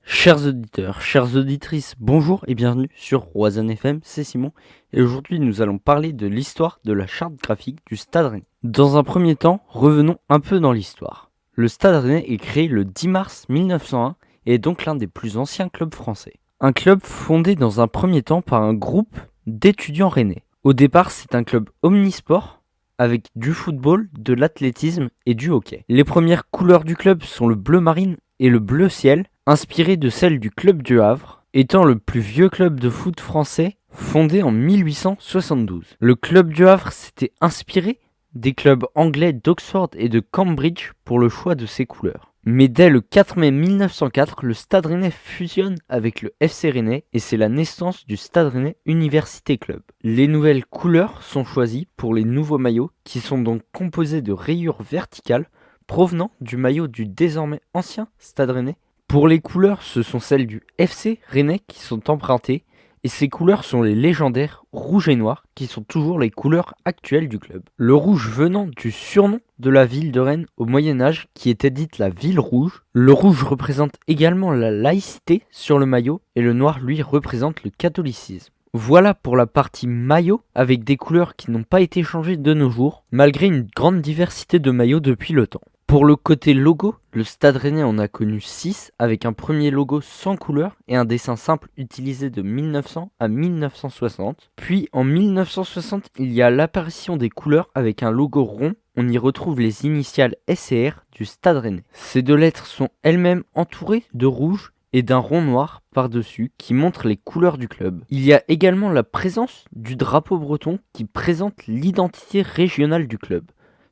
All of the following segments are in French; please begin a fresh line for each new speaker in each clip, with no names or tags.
Chers auditeurs, chères auditrices, bonjour et bienvenue sur Roazhon FM, c'est Simon et aujourd'hui nous allons parler de l'histoire de la charte graphique du Stade Rennais. Dans un premier temps, revenons un peu dans l'histoire. Le Stade Rennais est créé le 10 mars 1901 et est donc l'un des plus anciens clubs français. Un club fondé dans un premier temps par un groupe d'étudiants rennais. Au départ, c'est un club omnisport avec du football, de l'athlétisme et du hockey. Les premières couleurs du club sont le bleu marine et le bleu ciel, inspiré de celle du club du Havre, étant le plus vieux club de foot français fondé en 1872. Le club du Havre s'était inspiré des clubs anglais d'Oxford et de Cambridge pour le choix de ses couleurs. Mais dès le 4 mai 1904, le Stade Rennais fusionne avec le FC Rennais et c'est la naissance du Stade Rennais Université Club. Les nouvelles couleurs sont choisies pour les nouveaux maillots qui sont donc composés de rayures verticales provenant du maillot du désormais ancien Stade Rennais. Pour les couleurs, ce sont celles du FC Rennais qui sont empruntées et ces couleurs sont les légendaires rouge et noir qui sont toujours les couleurs actuelles du club. Le rouge venant du surnom de la ville de Rennes au Moyen-Âge qui était dite la ville rouge. Le rouge représente également la laïcité sur le maillot et le noir lui représente le catholicisme. Voilà pour la partie maillot avec des couleurs qui n'ont pas été changées de nos jours malgré une grande diversité de maillots depuis le temps. Pour le côté logo, le Stade Rennais en a connu 6 avec un premier logo sans couleur et un dessin simple utilisé de 1900 à 1960. Puis en 1960, il y a l'apparition des couleurs avec un logo rond. On y retrouve les initiales S et R du Stade Rennais. Ces deux lettres sont elles-mêmes entourées de rouge et d'un rond noir par-dessus qui montre les couleurs du club. Il y a également la présence du drapeau breton qui présente l'identité régionale du club.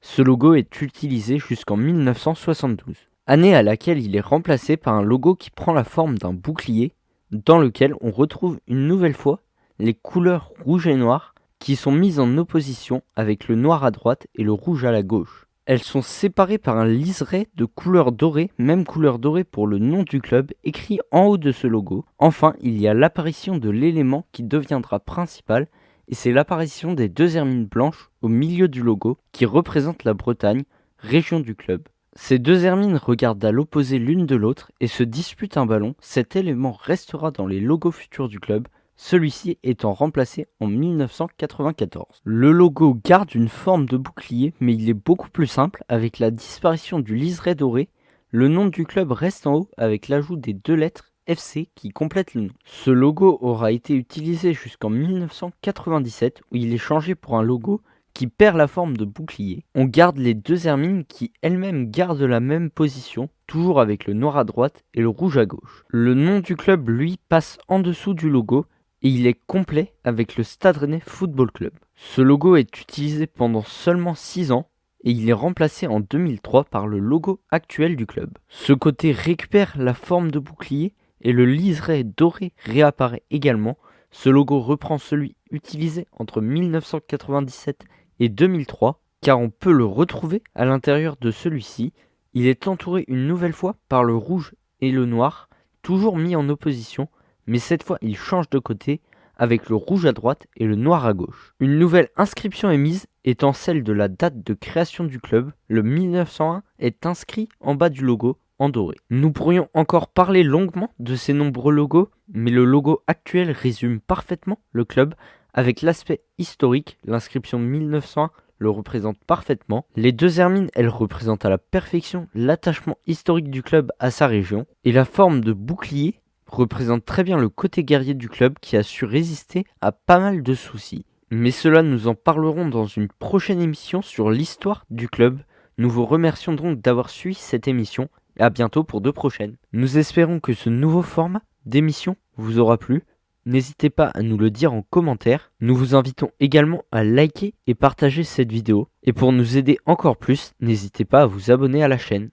Ce logo est utilisé jusqu'en 1972, année à laquelle il est remplacé par un logo qui prend la forme d'un bouclier dans lequel on retrouve une nouvelle fois les couleurs rouge et noir qui sont mises en opposition avec le noir à droite et le rouge à la gauche. Elles sont séparées par un liseré de couleur dorée, même couleur dorée pour le nom du club écrit en haut de ce logo. Enfin, il y a l'apparition de l'élément qui deviendra principal et c'est l'apparition des deux hermines blanches au milieu du logo qui représentent la Bretagne, région du club. Ces deux hermines regardent à l'opposé l'une de l'autre et se disputent un ballon. Cet élément restera dans les logos futurs du club, celui-ci étant remplacé en 1994. Le logo garde une forme de bouclier mais il est beaucoup plus simple avec la disparition du liseré doré. Le nom du club reste en haut avec l'ajout des deux lettres FC qui complète le nom. Ce logo aura été utilisé jusqu'en 1997 où il est changé pour un logo qui perd la forme de bouclier. On garde les deux hermines qui elles-mêmes gardent la même position, toujours avec le noir à droite et le rouge à gauche. Le nom du club lui passe en dessous du logo et il est complet avec le Stade Rennais Football Club. Ce logo est utilisé pendant seulement 6 ans et il est remplacé en 2003 par le logo actuel du club. Ce côté récupère la forme de bouclier et le liseré doré réapparaît également. Ce logo reprend celui utilisé entre 1997 et 2003 car on peut le retrouver à l'intérieur de celui-ci. Il est entouré une nouvelle fois par le rouge et le noir, toujours mis en opposition, mais cette fois il change de côté avec le rouge à droite et le noir à gauche. Une nouvelle inscription est mise étant celle de la date de création du club. Le 1901 est inscrit en bas du logo en doré. Nous pourrions encore parler longuement de ces nombreux logos, mais le logo actuel résume parfaitement le club avec l'aspect historique. L'inscription 1901 le représente parfaitement. Les deux hermines, elles représentent à la perfection l'attachement historique du club à sa région et la forme de bouclier représente très bien le côté guerrier du club qui a su résister à pas mal de soucis. Mais cela, nous en parlerons dans une prochaine émission sur l'histoire du club. Nous vous remercions donc d'avoir suivi cette émission. Et à bientôt pour de prochaines. Nous espérons que ce nouveau format d'émission vous aura plu. N'hésitez pas à nous le dire en commentaire. Nous vous invitons également à liker et partager cette vidéo. Et pour nous aider encore plus, n'hésitez pas à vous abonner à la chaîne.